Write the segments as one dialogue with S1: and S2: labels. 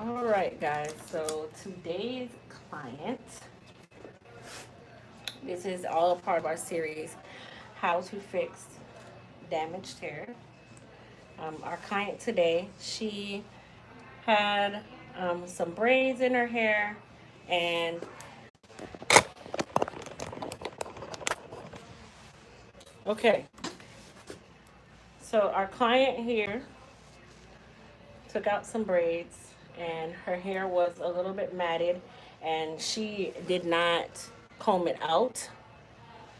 S1: All right, guys. So today's client, this is all a part of our series, How to Fix Damaged Hair. Our client today, she had some braids in her hair, and okay. So our client here took out some braids, and her hair was a little bit matted, and she did not comb it out.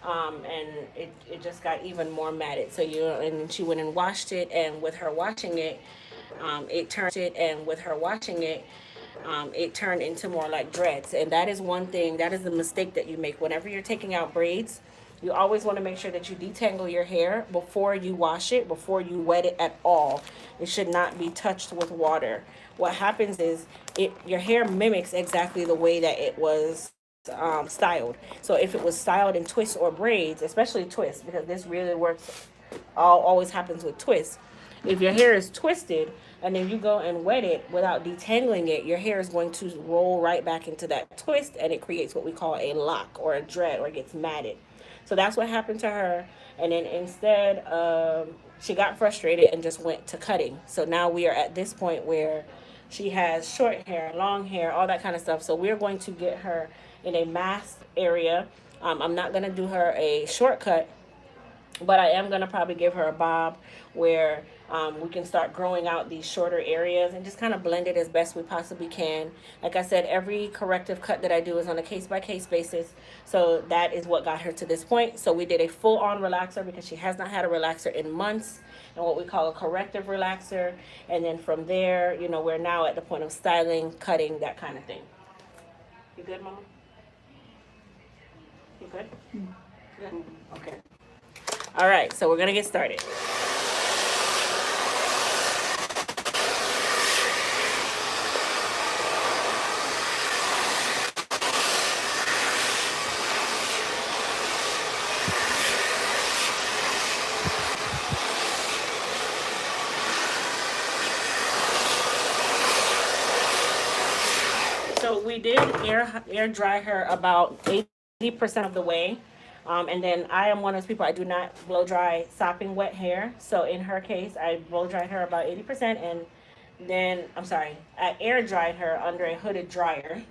S1: And it just got even more matted. So and she went and washed it, and with her washing it, it turned into more like dreads. And that is one thing, that is the mistake that you make whenever you're taking out braids. You always want to make sure that you detangle your hair before you wash it, before you wet it at all. It should not be touched with water. What happens is your hair mimics exactly the way that it was styled. So if it was styled in twists or braids, especially twists, because this really works, always happens with twists. If your hair is twisted and then you go and wet it without detangling it, your hair is going to roll right back into that twist, and it creates what we call a lock or a dread, or it gets matted. So that's what happened to her. And then instead, she got frustrated and just went to cutting. So now we are at this point where she has short hair, long hair, all that kind of stuff. So we're going to get her in a masked area. I'm not going to do her a shortcut, but I am going to probably give her a bob where we can start growing out these shorter areas and just kind of blend it as best we possibly can. Like I said, every corrective cut that I do is on a case-by-case basis. So that is what got her to this point. So we did a full-on relaxer because she has not had a relaxer in months, and what we call a corrective relaxer. And then from there, we're now at the point of styling, cutting, that kind of thing. You good, Mama? You good? Good. Okay. All right, so we're going to get started. So we did air dry her about 80% of the way. And then I am one of those people, I do not blow dry sopping wet hair. So in her case, I blow dried her about 80%, and then, I air dried her under a hooded dryer,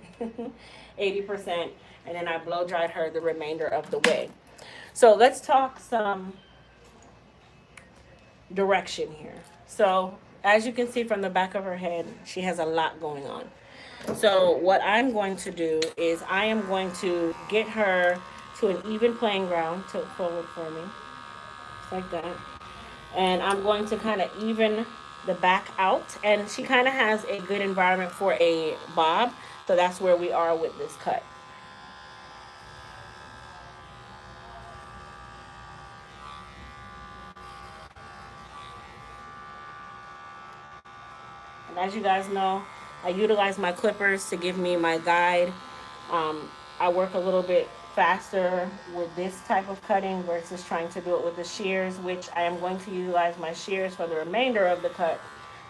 S1: 80%, and then I blow dried her the remainder of the way. So let's talk some direction here. So as you can see from the back of her head, she has a lot going on. So what I'm going to do is I am going to get her to an even playing ground. Tilt forward for me, just like that. And I'm going to kind of even the back out. And she kind of has a good environment for a bob. So that's where we are with this cut. And as you guys know, I utilize my clippers to give me my guide. I work a little bit faster with this type of cutting versus trying to do it with the shears, which I am going to utilize my shears for the remainder of the cut.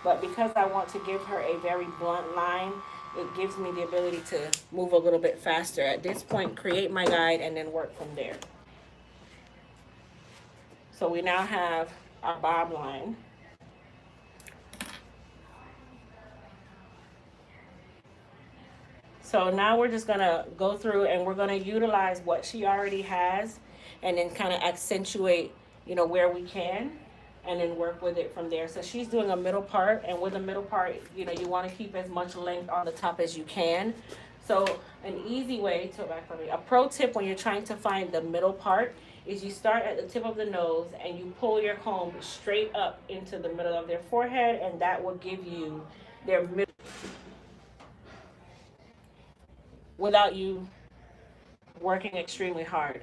S1: But because I want to give her a very blunt line, it gives me the ability to move a little bit faster. At this point, create my guide and then work from there. So we now have our bob line. So now we're just going to go through and we're going to utilize what she already has and then kind of accentuate, where we can, and then work with it from there. So she's doing a middle part, and with a middle part, you want to keep as much length on the top as you can. So an easy way to back for me, a pro tip when you're trying to find the middle part is you start at the tip of the nose and you pull your comb straight up into the middle of their forehead, and that will give you their middle without you working extremely hard.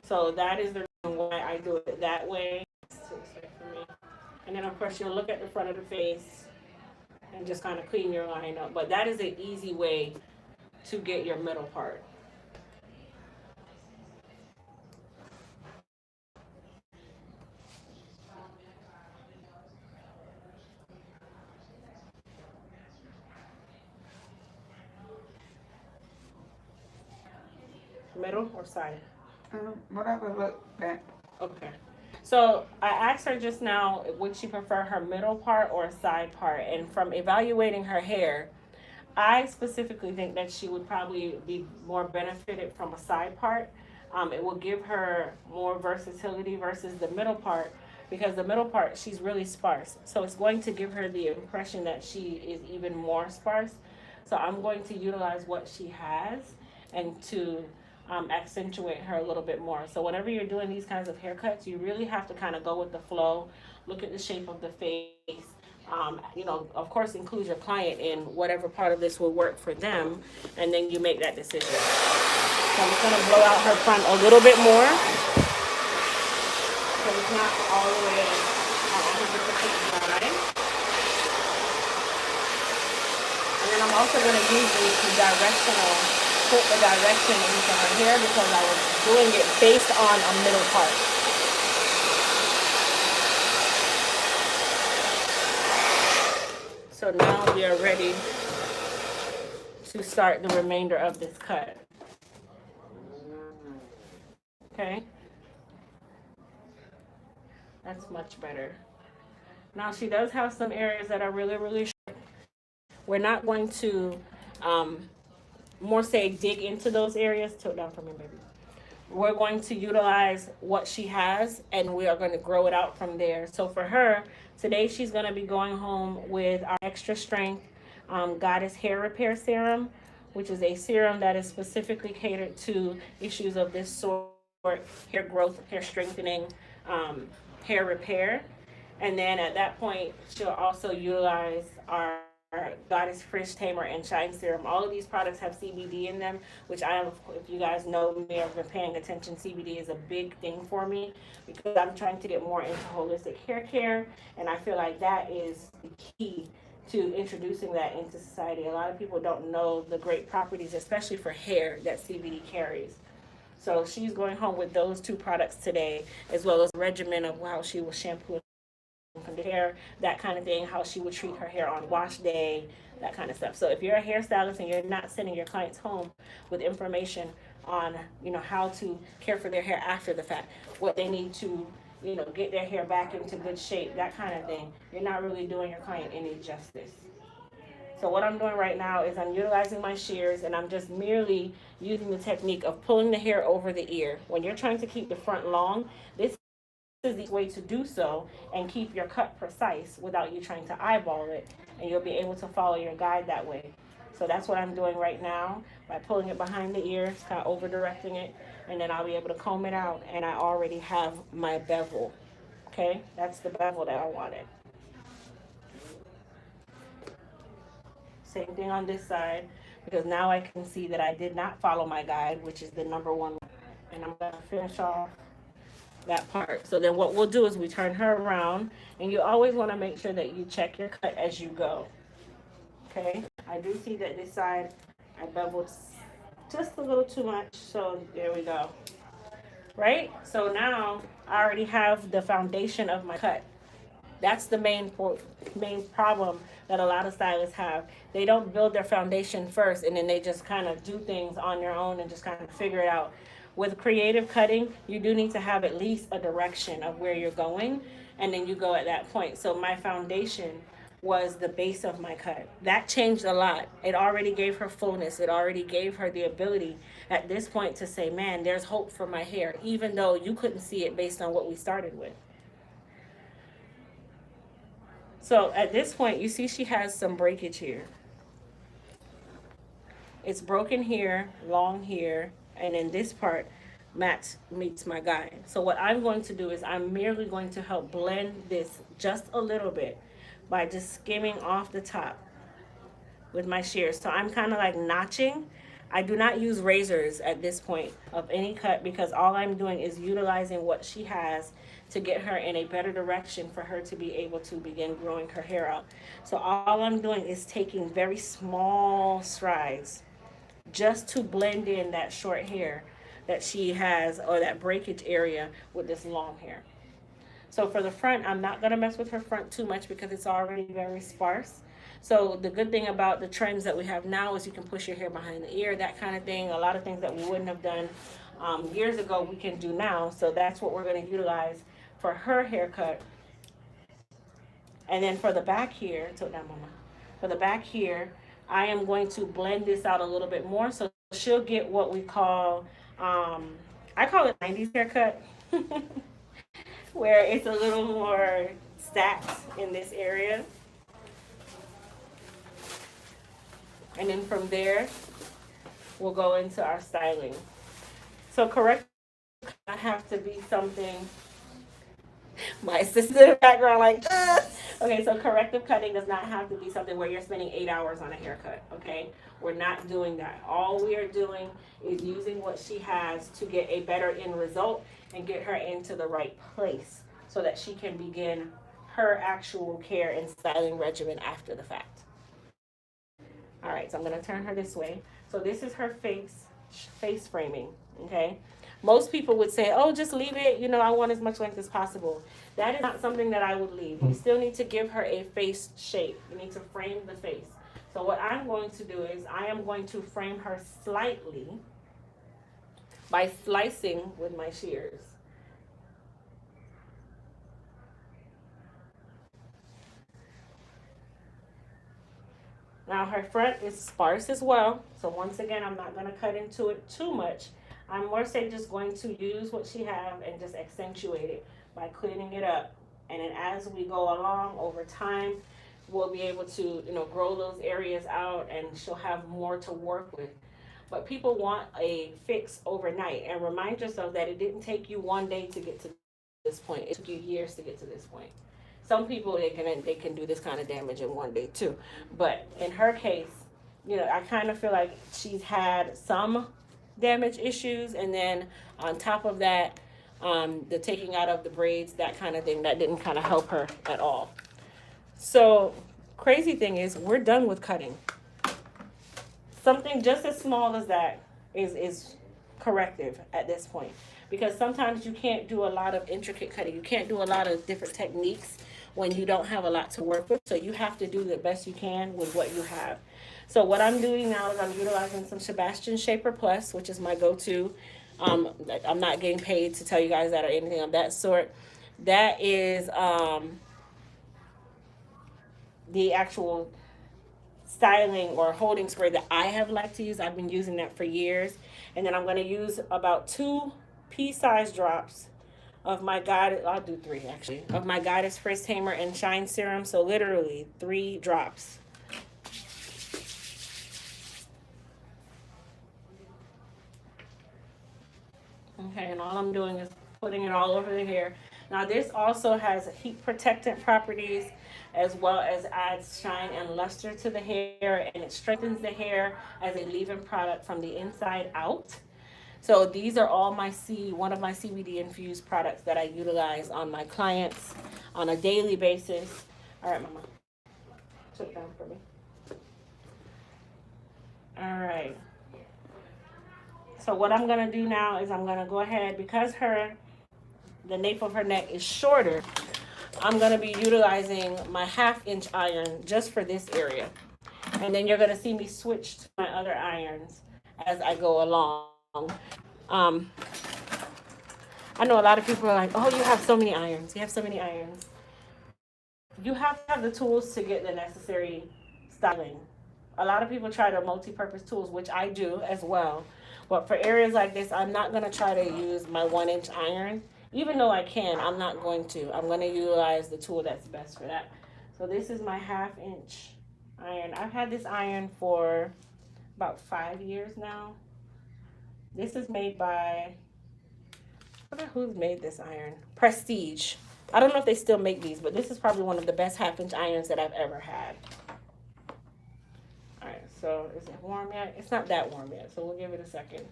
S1: So that is the reason why I do it that way. And then of course you'll look at the front of the face and just kind of clean your line up. But that is an easy way to get your middle part. Middle or side?
S2: Whatever look back.
S1: Okay. So I asked her just now, would she prefer her middle part or side part? And from evaluating her hair, I specifically think that she would probably be more benefited from a side part. It will give her more versatility versus the middle part, because the middle part, she's really sparse. So it's going to give her the impression that she is even more sparse. So I'm going to utilize what she has and to accentuate her a little bit more. So whenever you're doing these kinds of haircuts, you really have to kind of go with the flow, look at the shape of the face. Of course, include your client in whatever part of this will work for them, and then you make that decision. So I'm just gonna blow out her front a little bit more, so it's not all the way 100% dry. And then I'm also gonna use these to put the direction into her hair, because I was doing it based on a middle part. So now we are ready to start the remainder of this cut. Okay? That's much better. Now she does have some areas that are really, really short. We're not going to more say dig into those areas. Tilt down for me, baby. We're going to utilize what she has, and we are going to grow it out from there. So for her, today she's going to be going home with our extra strength Goddess Hair Repair Serum, which is a serum that is specifically catered to issues of this sort: hair growth, hair strengthening, hair repair. And then at that point, she'll also utilize our Goddess Frizz, Tamer, and Shine Serum. All of these products have CBD in them, which if you guys know me or have been paying attention, CBD is a big thing for me, because I'm trying to get more into holistic hair care, and I feel like that is the key to introducing that into society. A lot of people don't know the great properties, especially for hair, that CBD carries. So she's going home with those two products today, as well as a regimen of how she will shampoo and hair, that kind of thing, how she would treat her hair on wash day, that kind of stuff. So if you're a hairstylist and you're not sending your clients home with information on, how to care for their hair after the fact, what they need to, get their hair back into good shape, that kind of thing, you're not really doing your client any justice. So what I'm doing right now is I'm utilizing my shears, and I'm just merely using the technique of pulling the hair over the ear. When you're trying to keep the front long, this is the way to do so and keep your cut precise without you trying to eyeball it, and you'll be able to follow your guide that way. So that's what I'm doing right now by pulling it behind the ears, kind of over directing it, and then I'll be able to comb it out, and I already have my bevel. Okay, that's the bevel that I wanted. Same thing on this side, because now I can see that I did not follow my guide, which is the number one. And I'm going to finish off that part. So then what we'll do is we turn her around, and you always want to make sure that you check your cut as you go. Okay, I do see that this side I beveled just a little too much, so there we go. Right? So now I already have the foundation of my cut. That's the main problem that a lot of stylists have. They don't build their foundation first, and then they just kind of do things on their own and just kind of figure it out. With creative cutting, you do need to have at least a direction of where you're going, and then you go at that point. So my foundation was the base of my cut. That changed a lot. It already gave her fullness. It already gave her the ability at this point to say, man, there's hope for my hair, even though you couldn't see it based on what we started with. So at this point, you see she has some breakage here. It's broken here, long here, and in this part, Matt meets my guide. So what I'm going to do is I'm merely going to help blend this just a little bit by just skimming off the top with my shears. So I'm kind of like notching. I do not use razors at this point of any cut, because all I'm doing is utilizing what she has to get her in a better direction for her to be able to begin growing her hair out. So all I'm doing is taking very small strides just to blend in that short hair that she has, or that breakage area, with this long hair. So for the front, I'm not going to mess with her front too much because it's already very sparse. So the good thing about the trends that we have now is you can push your hair behind the ear, that kind of thing. A lot of things that we wouldn't have done years ago, we can do now. So that's what we're going to utilize for her haircut. And then for the back here, so down, mama. For the back here, I am going to blend this out a little bit more. So she'll get what we call, I call it 90s haircut, where it's a little more stacked in this area. And then from there, we'll go into our styling. So correct does not have to be something. My assistant in the background, like, okay, so corrective cutting does not have to be something where you're spending 8 hours on a haircut, okay? We're not doing that. All we are doing is using what she has to get a better end result and get her into the right place so that she can begin her actual care and styling regimen after the fact. All right, so I'm gonna turn her this way. So this is her face framing, okay? Most people would say, oh, just leave it, you know, I want as much length as possible. That is not something that I would leave. You still need to give her a face shape. You need to frame the face. So what I'm going to do is I am going to frame her slightly by slicing with my shears. Now her front is sparse as well. So once again, I'm not going to cut into it too much. I'm more so just going to use what she have and just accentuate it by cleaning it up. And then as we go along over time, we'll be able to, you know, grow those areas out and she'll have more to work with. But people want a fix overnight. And remind yourself that it didn't take you one day to get to this point. It took you years to get to this point. Some people, they can do this kind of damage in one day too. But in her case, you know, I kind of feel like she's had some damage issues, and then on top of that, the taking out of the braids, that kind of thing, that didn't kind of help her at all. So crazy thing is, we're done with cutting. Something just as small as that is corrective at this point, because sometimes you can't do a lot of intricate cutting. You can't do a lot of different techniques when you don't have a lot to work with. So you have to do the best you can with what you have. So what I'm doing now is I'm utilizing some Sebastian Shaper Plus, which is my go-to. I'm not getting paid to tell you guys that or anything of that sort. That is the actual styling or holding spray that I have liked to use. I've been using that for years. And then I'm going to use about 2 pea-sized drops of my Goddess, I'll do 3 actually, of my Goddess Frizz Tamer and Shine Serum. So literally 3 drops. Okay, and all I'm doing is putting it all over the hair. Now this also has heat protectant properties, as well as adds shine and luster to the hair, and it strengthens the hair as a leave-in product from the inside out. So these are all one of my CBD infused products that I utilize on my clients on a daily basis. All right, mama, sit down for me. All right. So what I'm gonna do now is I'm gonna go ahead, because the nape of her neck is shorter, I'm gonna be utilizing my 1/2-inch iron just for this area. And then you're gonna see me switch to my other irons as I go along. I know a lot of people are like, oh, you have so many irons. You have so many irons. You have to have the tools to get the necessary styling. A lot of people try to multi-purpose tools, which I do as well. But for areas like this, I'm not going to try to use my 1-inch iron. Even though I can, I'm not going to. I'm going to utilize the tool that's best for that. So this is my 1/2-inch iron. I've had this iron for about 5 years now. This is made by, I wonder who's made this iron. Prestige. I don't know if they still make these, but this is probably one of the best 1/2-inch irons that I've ever had. All right, so is it warm yet? It's not that warm yet, so we'll give it a second.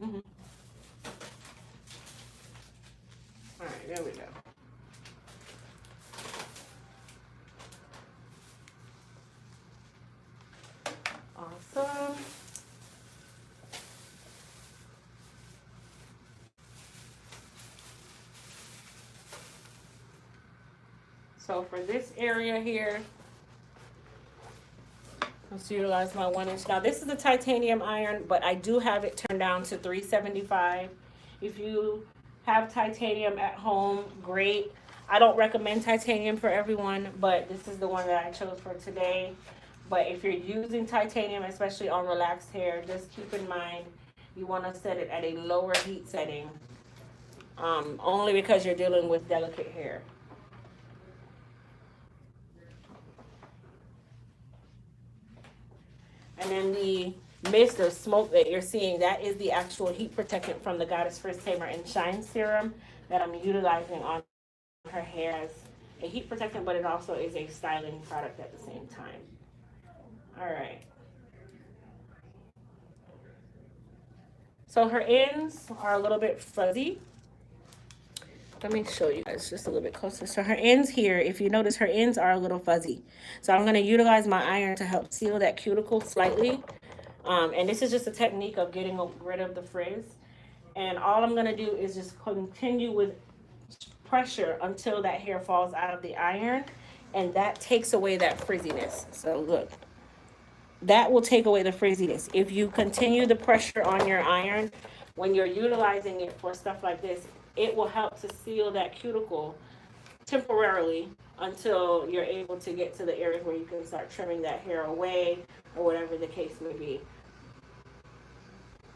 S1: Mm-hmm. All right, there we go. Awesome. So for this area here, let's utilize my 1 inch. Now this is a titanium iron, but I do have it turned down to 375. If you have titanium at home, great. I don't recommend titanium for everyone, but this is the one that I chose for today. But if you're using titanium, especially on relaxed hair, just keep in mind you want to set it at a lower heat setting, only because you're dealing with delicate hair. And then the mist or smoke that you're seeing, that is the actual heat protectant from the Goddess Frizz Tamer and Shine Serum that I'm utilizing on her hair as a heat protectant, but it also is a styling product at the same time. All right. So her ends are a little bit fuzzy. Let me show you guys just a little bit closer. So her ends here, if you notice, her ends are a little fuzzy. So I'm going to utilize my iron to help seal that cuticle slightly. And this is just a technique of getting rid of the frizz. And all I'm going to do is just continue with pressure until that hair falls out of the iron. And that takes away that frizziness. So look, that will take away the frizziness. If you continue the pressure on your iron, when you're utilizing it for stuff like this, it will help to seal that cuticle temporarily until you're able to get to the areas where you can start trimming that hair away or whatever the case may be.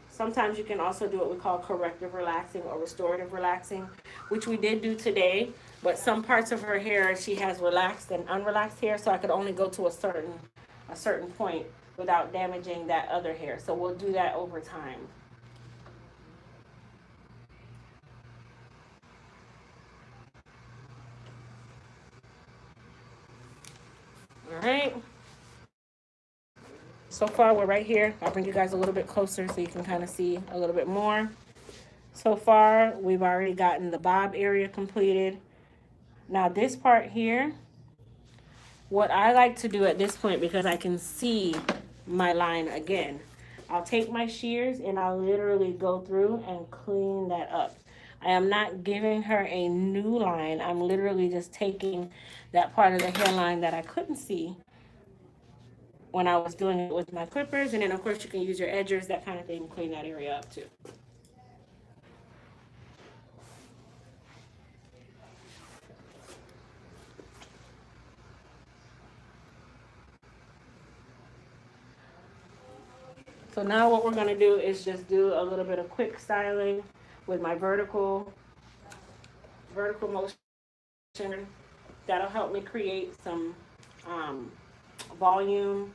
S1: Sometimes you can also do what we call corrective relaxing or restorative relaxing, which we did do today, but some parts of her hair, she has relaxed and unrelaxed hair, so I could only go to a certain point without damaging that other hair. So we'll do that over time. All right. So far, we're right here. I'll bring you guys a little bit closer so you can kind of see a little bit more. So far, we've already gotten the bob area completed. Now this part here, what I like to do at this point, because I can see my line again, I'll take my shears and I'll literally go through and clean that up. I am not giving her a new line. I'm literally just taking that part of the hairline that I couldn't see when I was doing it with my clippers. And then of course you can use your edgers, that kind of thing, clean that area up too. So now what we're going to do is just do a little bit of quick styling with my vertical motion. That'll help me create some volume,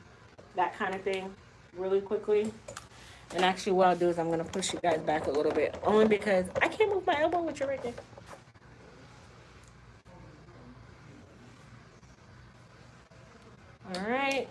S1: that kind of thing, really quickly. And actually what I'll do is I'm going to push you guys back a little bit, only because I can't move my elbow with you right there. All right.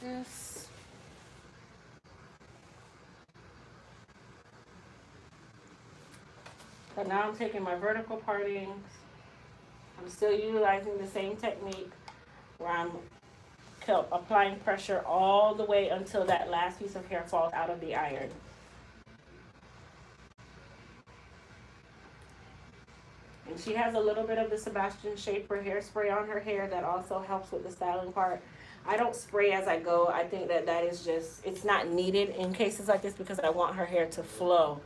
S1: This. So now I'm taking my vertical partings. I'm still utilizing the same technique where I'm applying pressure all the way until that last piece of hair falls out of the iron. And she has a little bit of the Sebastian Shaper hairspray on her hair that also helps with the styling part. I don't spray as I go. I think that is just, it's not needed in cases like this because I want her hair to flow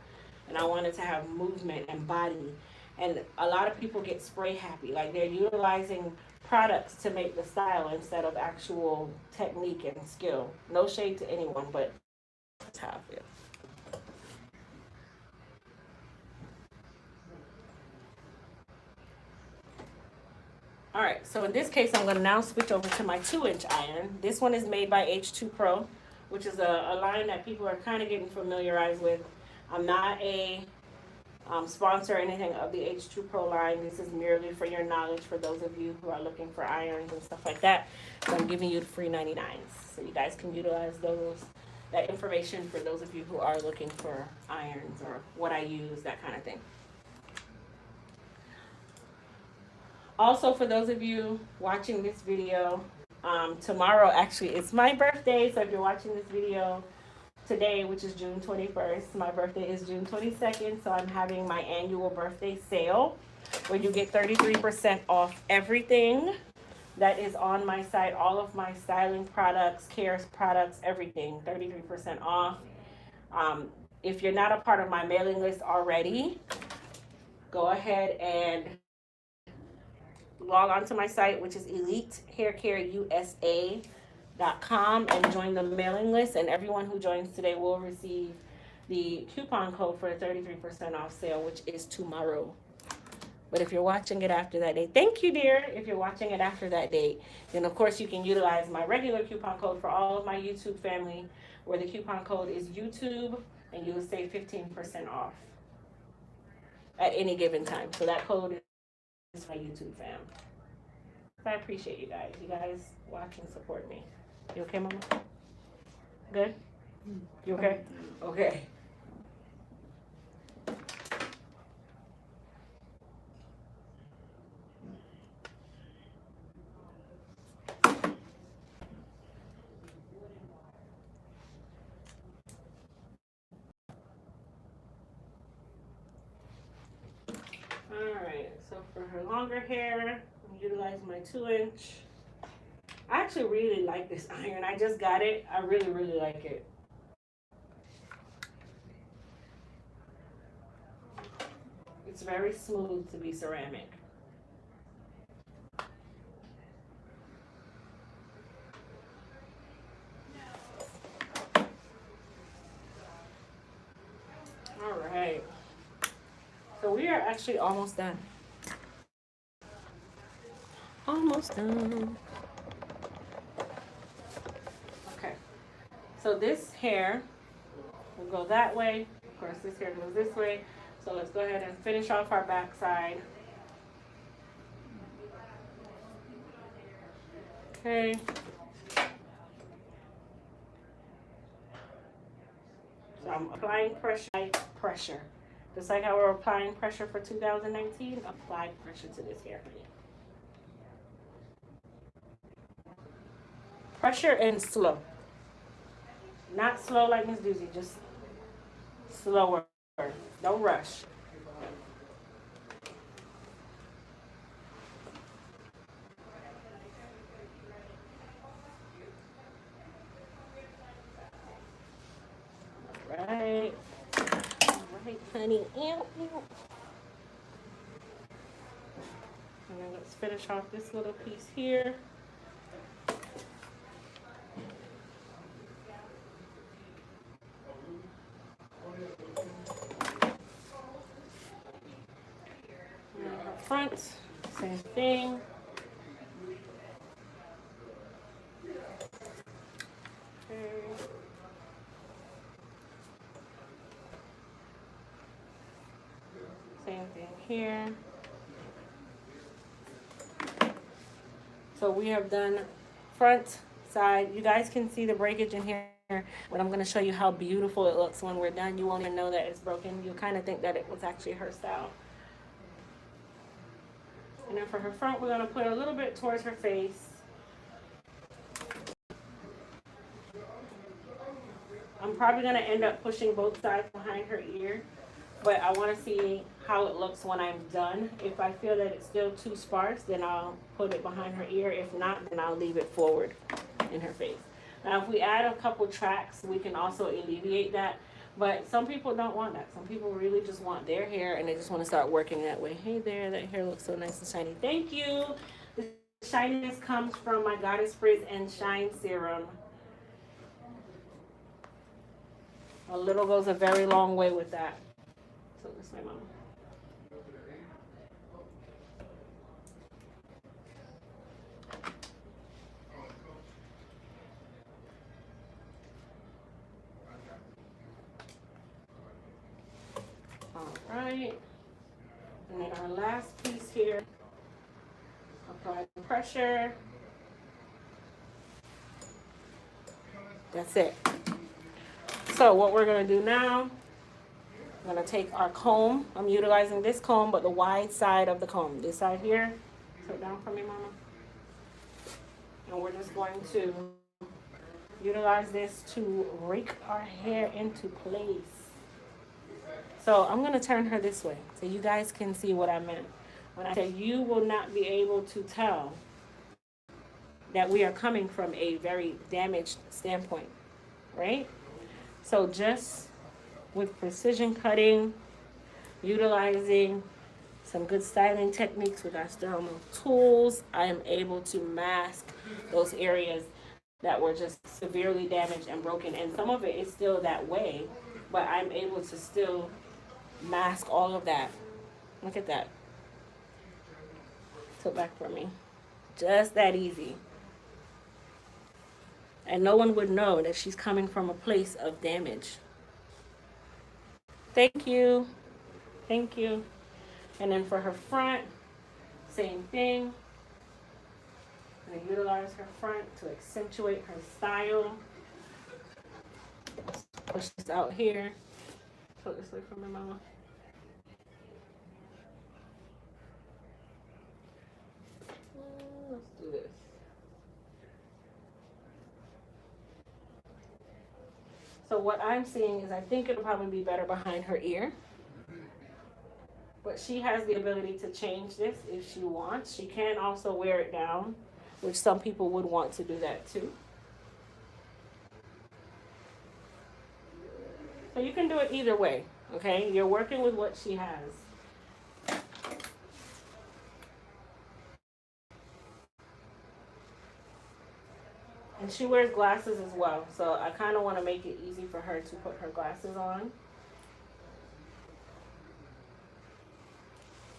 S1: and I want it to have movement and body. And a lot of people get spray happy, like they're utilizing products to make the style instead of actual technique and skill. No shade to anyone, but that's how I feel. All right, so in this case, I'm going to now switch over to my 2-inch iron. This one is made by H2 Pro, which is a line that people are kind of getting familiarized with. I'm not a sponsor or anything of the H2 Pro line. This is merely for your knowledge for those of you who are looking for irons and stuff like that. So I'm giving you the free 99s, so you guys can utilize that information for those of you who are looking for irons or what I use, that kind of thing. Also, for those of you watching this video, tomorrow actually it's my birthday. So if you're watching this video today, which is June 21st, my birthday is June 22nd. So I'm having my annual birthday sale where you get 33% off everything that is on my site. All of my styling products, care products, everything, 33% off. If you're not a part of my mailing list already, go ahead and log on to my site, which is elitehaircareusa.com, and join the mailing list. And everyone who joins today will receive the coupon code for a 33% off sale, which is tomorrow. But if you're watching it after that date, thank you, dear. If you're watching it after that date, then of course you can utilize my regular coupon code for all of my YouTube family, where the coupon code is YouTube, and you will save 15% off at any given time. So that code is my YouTube fam. I appreciate you guys. You guys watch and support me. You okay, Mama? Good? You okay? Okay. Alright, so for her longer hair, I'm utilizing my 2-inch. I actually really like this iron. I just got it. I really, really like it. It's very smooth to be ceramic. Alright. So we are actually almost done. Almost done. Okay. So this hair will go that way. Of course, this hair goes this way. So let's go ahead and finish off our backside. Okay. So I'm applying pressure. Just like how we're applying pressure for 2019, apply pressure to this hair, honey. Pressure and slow. Not slow like Miss Doozy, just slower. Don't rush. Right. Right, honey. Ew, ew. And then let's finish off this little piece here. Front, same thing. Okay. Same thing here. So we have done front, side. You guys can see the breakage in here, but I'm going to show you how beautiful it looks when we're done. You won't even know that it's broken. You'll kind of think that it was actually her style. And then for her front, we're going to put a little bit towards her face. I'm probably going to end up pushing both sides behind her ear, but I want to see how it looks when I'm done. If I feel that it's still too sparse, then I'll put it behind her ear. If not, then I'll leave it forward in her face. Now, if we add a couple tracks, we can also alleviate that. But some people don't want that. Some people really just want their hair and they just want to start working that way. Hey there, that hair looks so nice and shiny. Thank you. The shininess comes from my Goddess Frizz and Shine Serum. A little goes a very long way with that. So this way, Mama. Alright, and then our last piece here, apply the pressure. That's it. So what we're going to do now, I'm going to take our comb. I'm utilizing this comb, but the wide side of the comb. This side here, Put it down for me, Mama. And we're just going to utilize this to rake our hair into place. So I'm going to turn her this way so you guys can see what I meant. When I say you will not be able to tell that we are coming from a very damaged standpoint, right? So just with precision cutting, utilizing some good styling techniques with our Serum tools, I am able to mask those areas that were just severely damaged and broken. And some of it is still that way, but I'm able to still mask all of that. Look at that. Tilt back for me. Just that easy. And no one would know that she's coming from a place of damage. Thank you. Thank you. And then for her front, same thing. I'm going to utilize her front to accentuate her style. Push this out here. Put this way from my mama. Let's do this. So what I'm seeing is I think it'll probably be better behind her ear. But she has the ability to change this if she wants. She can also wear it down, which some people would want to do that too. So you can do it either way, okay? You're working with what she has. And she wears glasses as well, so I kind of want to make it easy for her to put her glasses on.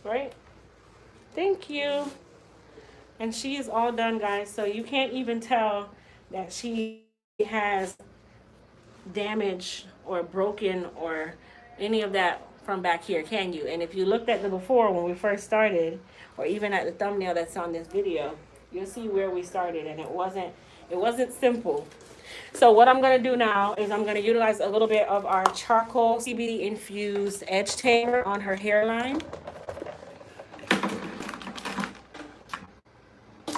S1: Right? Thank you. And she is all done, guys, so you can't even tell that she has damage or broken or any of that from back here, can you? And if you looked at the before when we first started, or even at the thumbnail that's on this video, you'll see where we started, and it wasn't simple. So what I'm going to do now is I'm going to utilize a little bit of our charcoal CBD infused edge tamer on her hairline.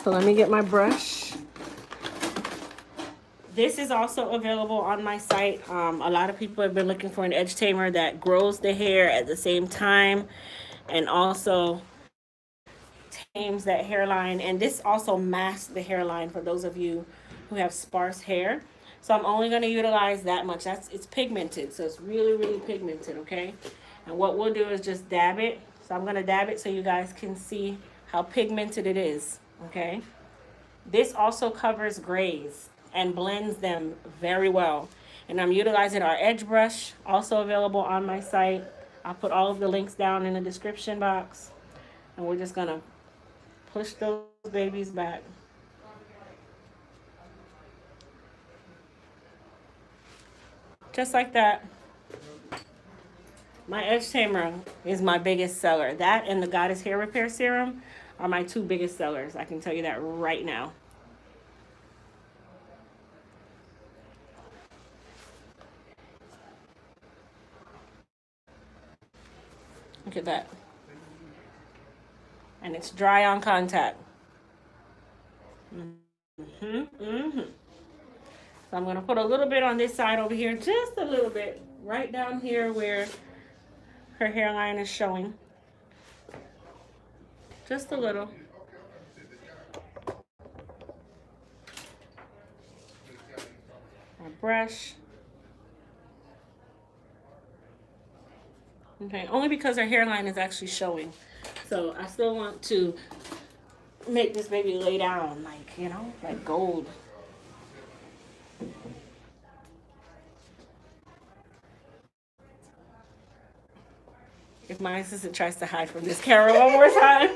S1: So let me get my brush. This is also available on my site. A lot of people have been looking for an edge tamer that grows the hair at the same time and also tames that hairline. And this also masks the hairline for those of you who have sparse hair. So I'm only going to utilize that much. It's pigmented, so it's really, really pigmented, okay? And what we'll do is just dab it. So I'm going to dab it so you guys can see how pigmented it is, okay? This also covers grays and blends them very well. And I'm utilizing our edge brush, also available on my site. I'll put all of the links down in the description box. And we're just gonna push those babies back. Just like that. My edge tamer is my biggest seller. That and the Goddess Hair Repair Serum are my two biggest sellers. I can tell you that right now. Look at that. And it's dry on contact. So I'm going to put a little bit on this side over here, just a little bit, right down here where her hairline is showing. Just a little. My brush. Okay, only because her hairline is actually showing. So I still want to make this baby lay down, like, you know, like gold. If my assistant tries to hide from this camera one more time.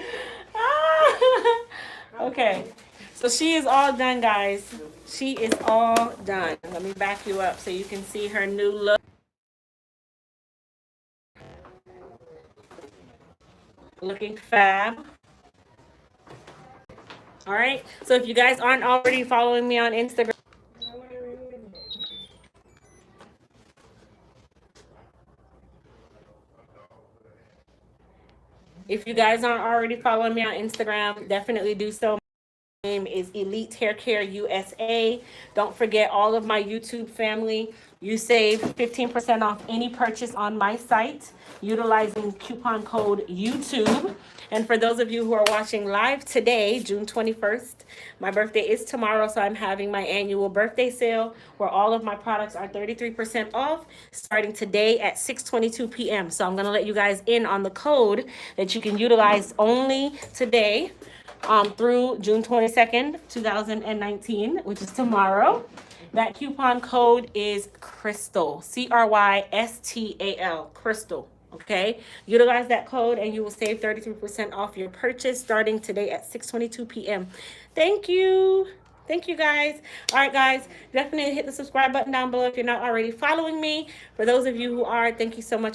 S1: Okay, so she is all done, guys. She is all done. Let me back you up so you can see her new look. Looking fab. All right, so if you guys aren't already following me on Instagram, If you guys aren't already following me on Instagram, definitely do so. Name is Elite Hair Care USA. Don't forget all of my YouTube family. You save 15% off any purchase on my site utilizing coupon code YouTube. And for those of you who are watching live today, June 21st, my birthday is tomorrow, so I'm having my annual birthday sale where all of my products are 33% off starting today at 6:22 p.m. So I'm going to let you guys in on the code that you can utilize only today through June 22nd, 2019, which is tomorrow. That coupon code is Crystal, Crystal, Crystal. Okay, utilize that code and you will save 33% off your purchase starting today at 6:22 p.m. Thank you. Thank you guys. All right, guys, definitely hit the subscribe button down below if you're not already following me. For those of you who are, thank you so much